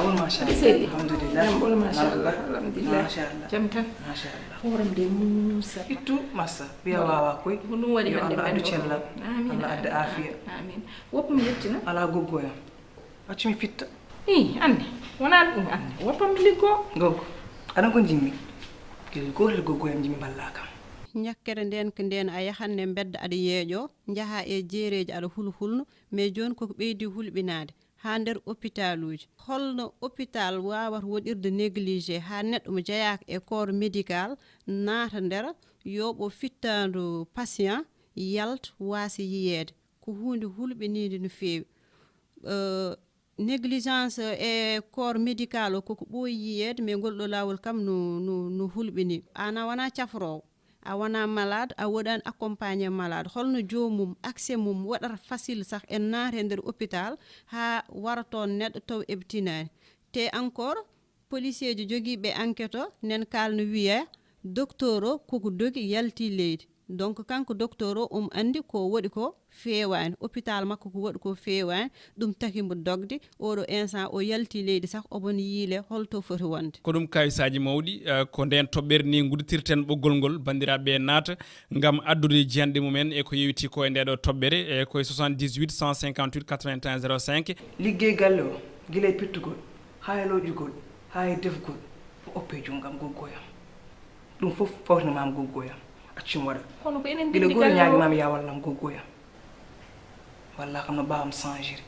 lawol machallah alhamdulillah jambol machallah alhamdulillah jam tan machallah horam de musa ittu massa biya wawa koy hunu wadi hande Allah addu cella amin Allah adda afiya amin wopum yettina ala goggoyam accumi fitta ande wona dum ande wopam liggo goggo aɗa ko jimmi gel gotel goggoyam jimmi ballakam ñakkere nden ko nden a yahanne bedda aɗa yeeƴo jaha e jeereji aɗa hulhulno mais joni koko ɓeydi hulɓinade ha nder hôpital uji holno hôpital wawata woɗirde négligé ha neɗɗo mo jeyaka e corps médical naata nder yoɓo fittandu patient yalta wasi yiyede ko hunde hulɓinide no fewi négligence e corps médical o koko ɓooyi yiyede mais ngol ɗo lawol kam no hulɓini ana wona cafrowo a wona malade a woɗani accompagné malade holno jomum accès mum waɗata facile sax en naata e nder hôpital ha wara toon neɗɗo taw eɓtinani te encore policier ji joguiɓe enquête o nen kalno wiya docteur o koko dogi yalti leydi donc kanko docteur o andi ko waɗi ko fewani hôpital makko ko waɗi ko fewani ɗum takimo dogde oɗo instant o yalti leydi sax obon yiile holto foti wonde ko ɗum kayisaji mawɗi ko nden toɓɓere ni gudditirten ɓoggol ngol bandiraɓe naata gam addude jiyanɗe mumen e ko yewiti ko e ndeɗo toɓɓere e koye 78 158 81 05 liggey galle o guila e pittugol ha e loƴugol ha e defgol oppe jungam goggoyam ɗum fof fawtinamam goggoyam accum waɗa kono ko enen guila goto ñaguimami ya wallam goggoyam walla kam no bawam changiri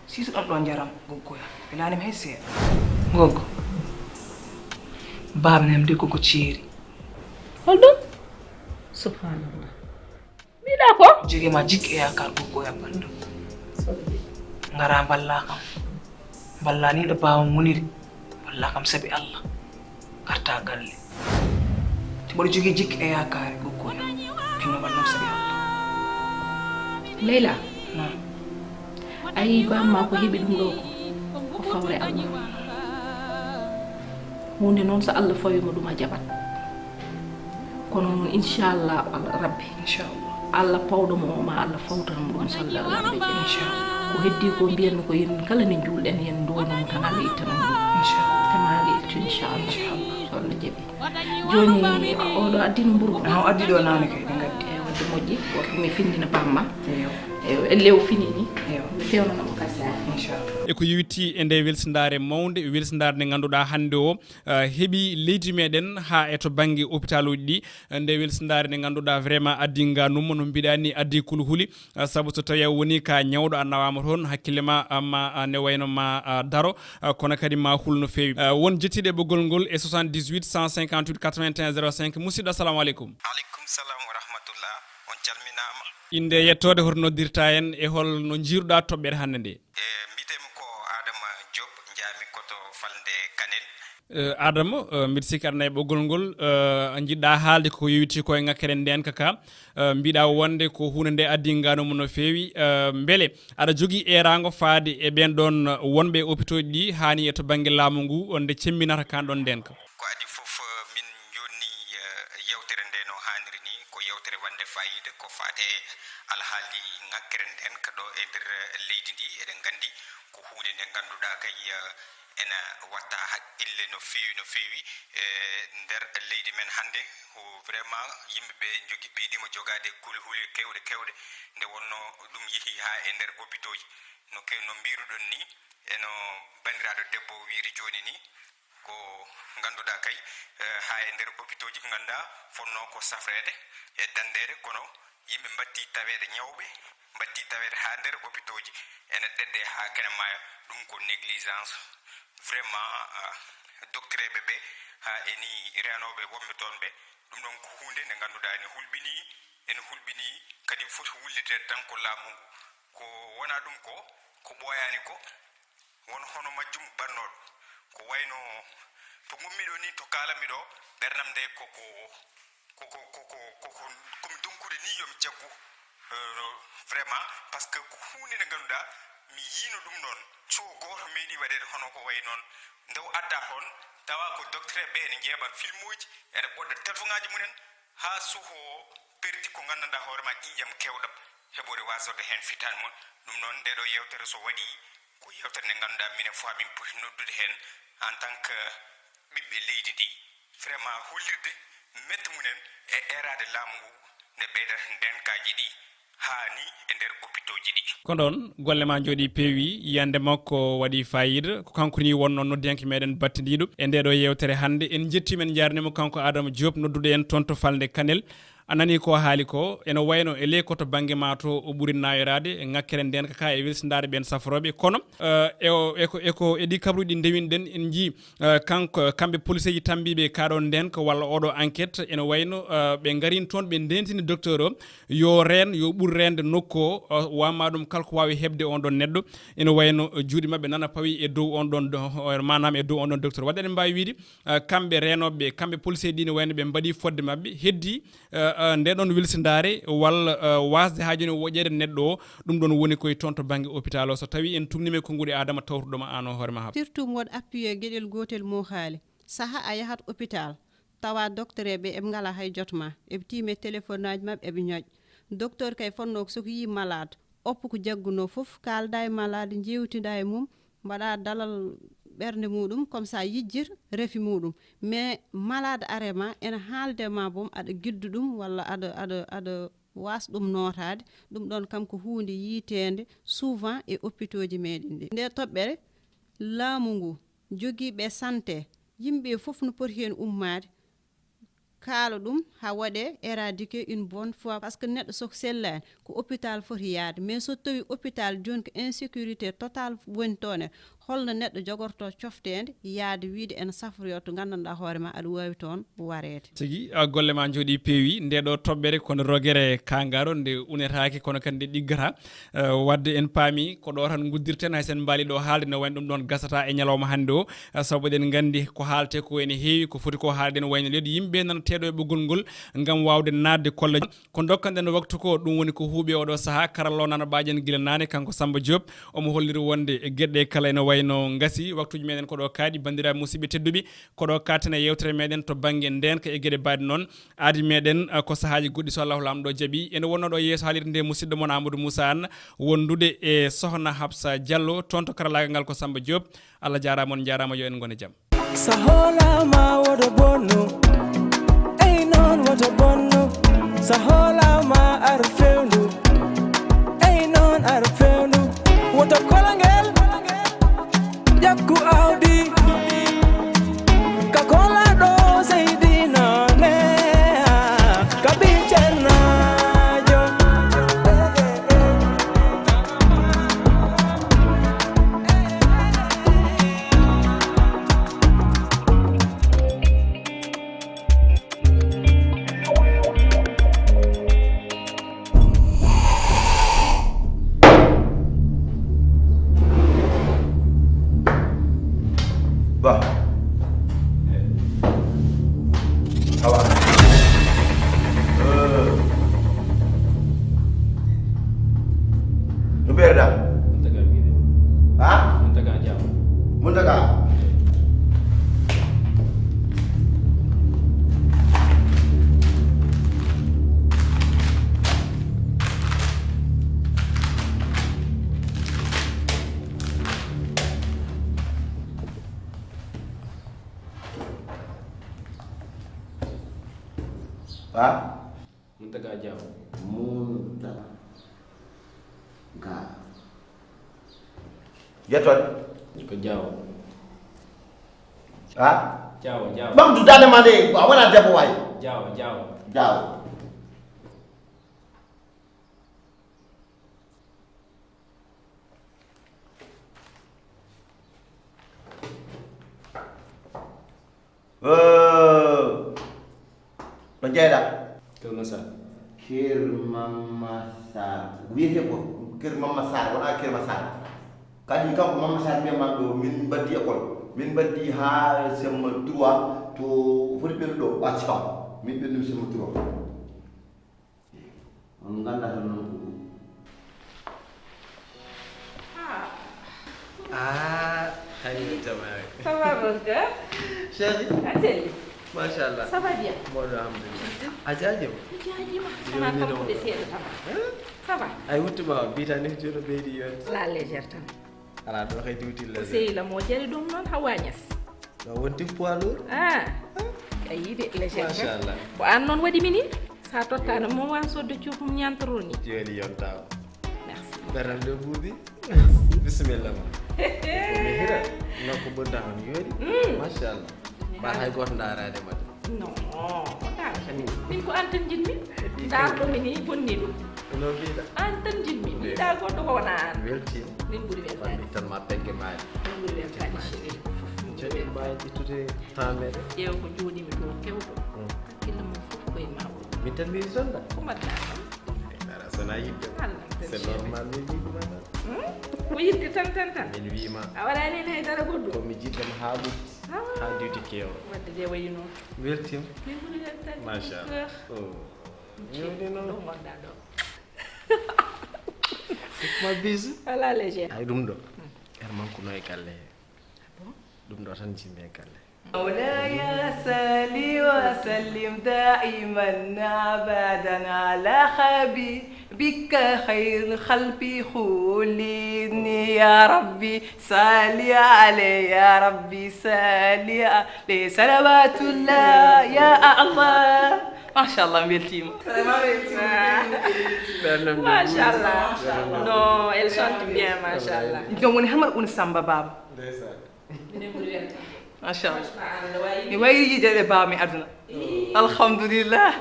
siso ɗon ɗo jaram goggoyam welanimi hay seeɗa goggo babnem de koko ceeri holɗum subhanallah mbiɗa ko joguima jikki e yakar goggoyam ɓandu ngara balla kam balla ni ɗo bawam woniri walla kam saabi Allah garta galle ti mboɗo jogui jikki e yakare goggoyam tinno ballam saabi Allah Leyla ayi bamma ko heɓi ɗum ɗo ko fawre Allah hunde noon so Allah fawima ɗum a jaɓat kono noon inchallah rabbi Allah pawɗomo o ma Allah fawtanmo ɗum sallallahu aleyhi wa sallam ko heddi ko mbiyanmi ko yen kala ne julɗen yen doynomo tan Allah ittana ɗum tema Allah ittu inchallah so Allah jaɓi joni oɗo addino mburu addi ɗo nane kay ɗe gaddi wadde moƴƴi woto mi findina bamma lew fini ni fewnanamo kasare e ko yewiti e nde welsindare mawde welsindare nde ganduɗa hande o heeɓi leydi meɗen ha e to banggue hôpital uji ɗi nde welsindare nde ganduɗa vraiment addi ganuma no mbiɗani addi kulhuli saabu so tawi a woni ka ñawɗo a nawama toon hakkille ma ne wayno ma daro kono kadi ma hul no fewi won jettiɗe ɓoggol ngol e 78 158 81 05 musidɗo assalamu aleykum aleykum salam wa rahmatullah on calminama inde yettode hoto noddirta en e holno jiiruɗa toɓɓere hande nde mbitemi ko Adama Diop jaami koto falde Kanel Adama mbiɗa sikki aɗa nayi ɓoggol ngol jiɗɗa haalde ko yewiti koye ngakkere nden kaka mbiɗa wonde ko hunde nde addi ganuma no fewi beele aɗa jogui erago faade e ɓen ɗon wonɓe hôpitaux ɗi hani e to banggue laamu ngu nde cemminata kanɗon nden ka ko adi foof min jonni yewtere nde no hanniri ni ko yewtere wande fayida ko fate alhaali ngakkere nden ko ɗo e nder leydi ndi eɗen gandi ko hunde nde ganduɗa kay ena watta haqqille no fewi nder leydi men hande ko vraiment yimɓeɓe jogui ɓeyɗima jogade kulhuli kewɗe nde wonno ɗum yeehi ha e nder hôpitaux ji no mbiruɗon ni eno bandiraɗo debbo wiri joni ni ko ganduɗa kay ha e nder hôpitaux ji ko ganduɗa fonno ko safrede e dandede kono yimɓe mbatti tawede ñawɓe mbatti tawede ha nder hôpitaux ji ene ɗedde ha kene maya ɗum ko négligence vraiment doctereɓe ɓe ha eni renoɓe wonɓe toon ɓe ɗum ɗon ko hunde nde ganduɗa ene hulɓini kadi foti wullitede tan ko laamu ngu ko wona ɗum ko ɓooyani ko won hono majjum bannoɗo ko wayno to gummiɗo ni to kalami ɗo ɓernam nde komi donkude ni yomi jaggu vraiment par ce que ko hunde nde ganduɗa mi yiino ɗum ɗon cuwo goto meeɗi waɗede hono ko way noon nde o adda toon tawa ko docteur ɓe ene jeeɓa film uji ene ɓodda téléphone ngaji mumen ha suho perdi ko gandanɗa hoorema ƴiƴam kewɗam heɓore wasorde hen fitan mon ɗum noon ndeɗo yewtere so waɗi ko yewtere nde ngannduɗaa minen fof min poti noddude heen en tant que ɓiɓɓe leydi ndi vraiment hollirde metto munen e erade laamu ngu nde ɓeydata ndenkaaji ɗi haani e nder hôpitaux ji ɗi. ko ɗon golle ma jooɗi peewi yiyande makko waɗi fayida ko kanko ni wonno noddiyanke meɗen battidiɗo e ndeɗo yewtere hannde en jettimo en jarnimo kanko Adama Diop nodduɗo en toon to Falde Kanel anani ko haali ko ene wayno e ley koto banggue ma to o ɓuuri nayorade e ngakkere nden kaka e wilsindade ɓen saforoɓe kono eko eɗi kabruji ɗi ndewinɗen en jii kanko kamɓe police ji tambiɓe kaɗon nden ko walla oɗo enquête ene wayno ɓe garin toon ɓe ndentini docteur o yo reen yo ɓuur rende nokku o wamma ɗum kala ko wawi hebde on ɗon neɗɗo ene wayno juuɗe mabɓe nana pawi e dow on ɗon manam e dow on ɗon docteur wadde eɗen mbawi wiide kamɓe renoɓeɓe kamɓe police ji ɗi ne wayno ɓe mbaɗi fodde mabɓe heddi ndeɗon wilsindare walla wasde haajoni woƴƴede neɗɗo o ɗum ɗon woni koye toon to banggue hôpital o so tawi en tumnima konguɗe Adama tawtuɗoma an o hoorema ha surtout moɗo appuyé gueɗel gotel mo haali saaha a yahat hôpital tawa docteur ɓe eɓe ngala hay jotma eɓe tiime téléphone aji mabɓe eɓe ñoƴ docteur kay fonno soko yi malade oppo ko jagguno foof kalda e malade jewtida e mum mbaɗa dalal ɓerde muɗum comme ça yijjir refi muɗum mais malade arema ene haaldema boom aɗa giddu ɗum walla aɗa was ɗum notade ɗum ɗon kam ko hunde yiitede souvent e hôpitaux ji meɗen ɗi nde toɓɓere laamu ngu joguiɓe santé yimɓe foof no poti hen ummade kaala ɗum ha waɗe éradiquer une bonne fois par ce que neɗɗo soko sellani ko hôpital foti yaade mais so tawi hôpital joni ko insécurité totale woni toon e holno neɗɗo jogorto coftede yaade wiide ene safroyo to gandanɗa hoorema aɗa wawi toon warede tigui golle ma jooɗi peewi ndeɗo toɓɓere kono rogere kangaro nde unetake kono kadi nde ɗiggata wadde en paami ko ɗo tan guddirten hay sen mbaali ɗo haalde ne wayno ɗum ɗon gasata e ñalawma hannde o saabu eɗen gandi ko haalte ko ene heewi ko foti ko haalde ne wayno leydi yimɓe nana teeɗo e ɓoggol ngol gam wawde nadde kolla ko dokkanɗen waktu ko ɗum woni ko huuɓi oɗo saaha karallo nana ɓaƴen guila nane kanko Samba Diop omo holliri wonde e gueɗɗe kala ene wayno gasi waktuji meɗen koɗo kaaɗi bandiraɓe musidɓe tedduɓe koɗo katen e yewtere meɗen to banggue ndenka e gueɗe baɗe noon aadi meɗen ko sahaji goɗɗi so Allahu lamɗo jaaɓi ene wonno ɗo yeeso haalirde nde musidɗo moon Amadou Moussa Anne wondude e sohna Habsa Diallo toon to karallagal ngal ko Samba Diop Allah jarama on jarama yo en gone jaam saholama wodo bonno ey non wodo bonno saholama ar fewndu ey non ar fewndu woto kolangel jakku awdi ka kola do Zeydi none ka bicernajo Bah. Kawan. Lu berda? Muntaga gini. Hah? Muntaga jam. Muntaga. Hah? Muntaga jam. Muntaga. Enggak. Jatuh. Ko jaw. Hah? Jaw. Bang tu dah mana? Awak nak jawab awak? Jaw. Jauh. Percaya tak? Ko masa. Kir mamasar. Wiye ko kir mamasar wala kir masar. Kadi kam mamasar memang do min badi ekol. Min badi ha sama 3 to fori do acha. Min badi sama 3. Nganda hono. Ayo tamam. Ça va mon cœur? Chérie, Zeydi. machallah. Ça va bien? Bon alhamdulillah. Ajaajib. Jaajima. Xanaa tampude seeɗa tan. Ça va? Ay wuttuma bita ni juro beedi yon. La légère tan. ala do xey tuuti la sey la mo jari dum non hawañas do wonti poids lourd ay de légère machallah bo an non wadi mini sa tottana mo wan so de ciupum ñantaroni joni yon taw merci daram de boudi bismillah ma mi hira nokko bonda on yori machallah ba hay goto ndarade ma non min ko antan jinmi dar do mini bonni dum no bida antan jinmi da goto ko wana an welti min buri wel mi tan ma pegge ma min buri wel kadi chéri jeni baye tuté tamere yew ko jodi mi do kewdo hakkille mo fof koye ma woni mi tan mi sonda ko madda dara sona yibbe c'est normal mi jiddu ma ko yitti tan min wiima a wala ni hay dara goddo ko mi jiddam haabu ha duty kew wadde de wayino weltim min buri wel tan machallah ñewde non do modda do ma bisu ala légère ay dum do er manko noy galle dum do tan jimbe galle مولاي صلي وسلم دائما ابدا على حبيبك خير الخلق خليني يا ربي صلي عليه يا ربي صلي عليه صلوات الله يا الله ما شاء الله ميلتيم ما شاء الله non elle chante bien ما شاء الله يوم حمر اون سامبا باب ما شاء الله ni wayri jede bami aduna alhamdulillah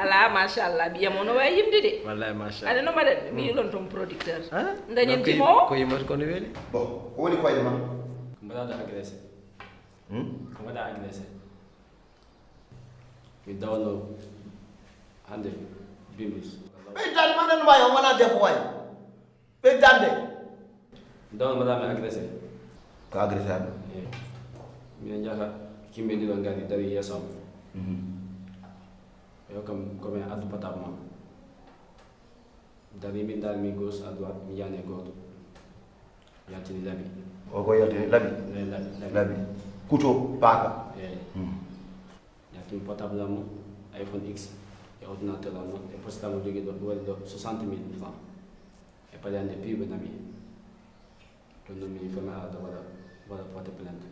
ala ma sha Allah biya mo no way yimde de wallahi ma sha Allah no maden mi lon ton producteur ndañen ci mo ko yimat ko no weli bon ko woni koyde ma Mbada da agressé. Mbada agressé. Mi dawno hande bimis. be dande man nan wayo wala debbo way be dande Dawno mbada mi agressé. ko agressé Mi njata kimbe dilo ngari dari yesam. Yo kam comme adu patabma. Dari min dal mi gauche à droite mi yane goto. Yatini labi. o ko yaltini labi labi kuto paaka Yatini portable am iPhone X e ordinateur am e posta mo jogi do wal do 60.000 francs. E pare ande pibe na mi. To no mi fama ada wala porte plainte.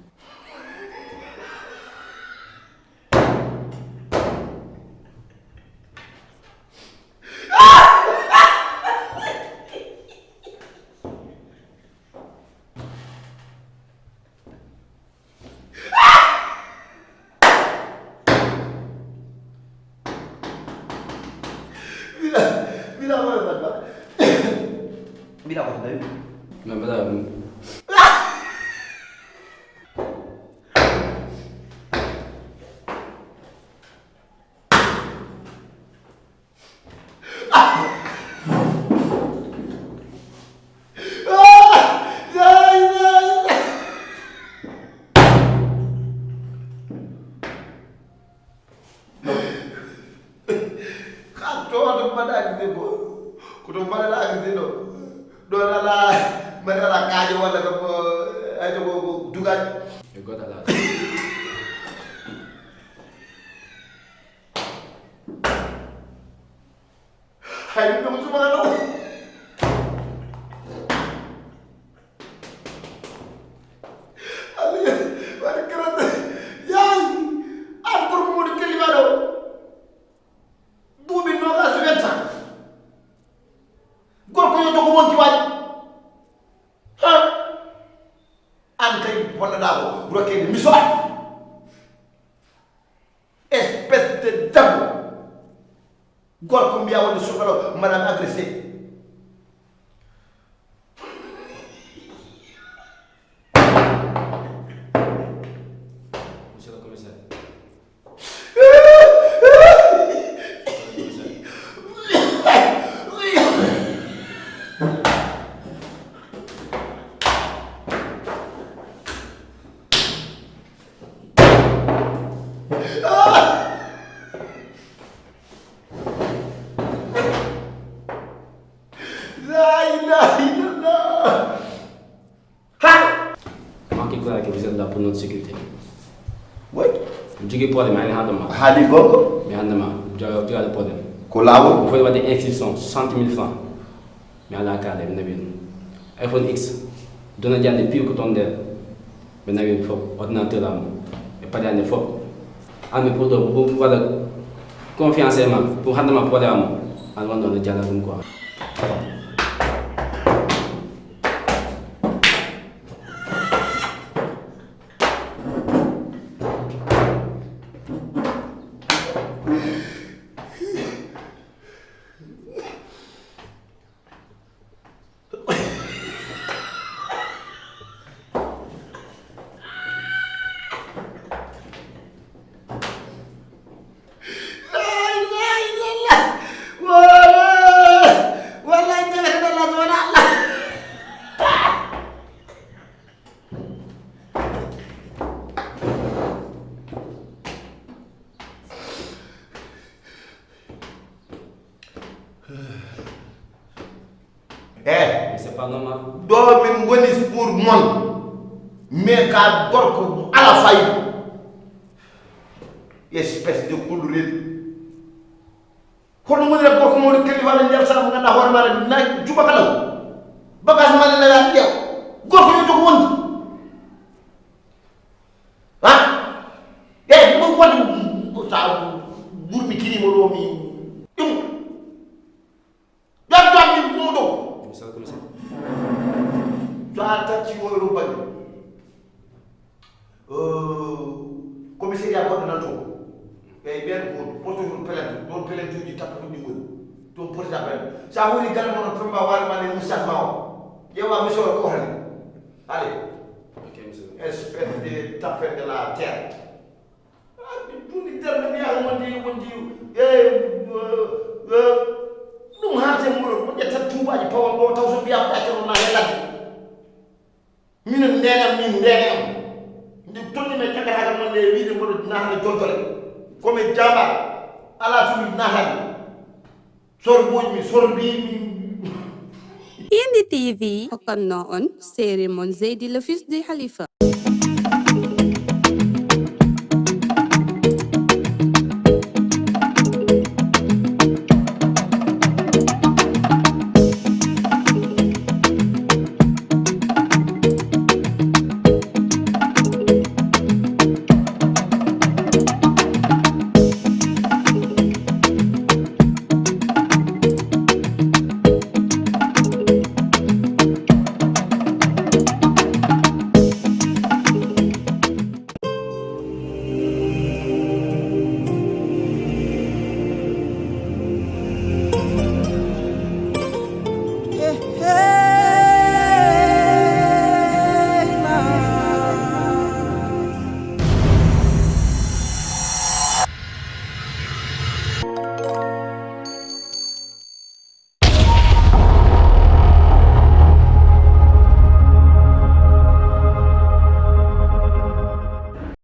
Bila ko tayo. Mais madame, je gotta la. Hay no mo no. Ali, wala karata. Yaay, al por mo de kelimado. Dubi no ka suventa. Gor ko yo dogo wonti waji. Ha? Antay wala dabo, broké de misoy. Espèce de dabo. Gor ko mbiya wonde sukalo madame agressé. Monsieur le commissaire. La ilaha illallah. Ha! Manqué quoi que vous êtes là pour notre sécurité. Oui. Je dis pour les mains à demain. Hali gogo Mais à demain, je vais le problème. ko lawo Vous pouvez avoir des inscriptions 60 000 francs. Mais à la carte, vous n'avez iPhone X dona jande piu ko ton der be nawi fo ordinateur am e padande fo ami pour do bu wala confiance ma pour handama pole am an won don jala dum quoi c'est pas normal do min woni pour mon mais ka gorko ala fay espèce de couleur kono mo rek gorko mo kelli wala ndel sa mo ganda hoore mara na juba kala bagage man la ya jew gorko yo jogo won ha mo wadi sa burmi kini mo do mi dum dam dam mi mo do Tata ci woyru bagi commissariat ko nan to e ben ko porto ko pelante don pelante di tappo di woni don porta ben sa woni gal mon pemba war mané moussa maw yewa monsieur ko hali allez ok monsieur espèce de tapper de la terre tout ni terme ni ak mondi dum haate mo ko jetta tubaji pawon do tawso biya ko accio na helati min ndegam ndi tonni me cagata mon de wiide mo dina hande jontole comme jamba ala tumi na hande sor boji sor bi Piindi TV hokkanno on série mon Zeydi le fils de Khalifa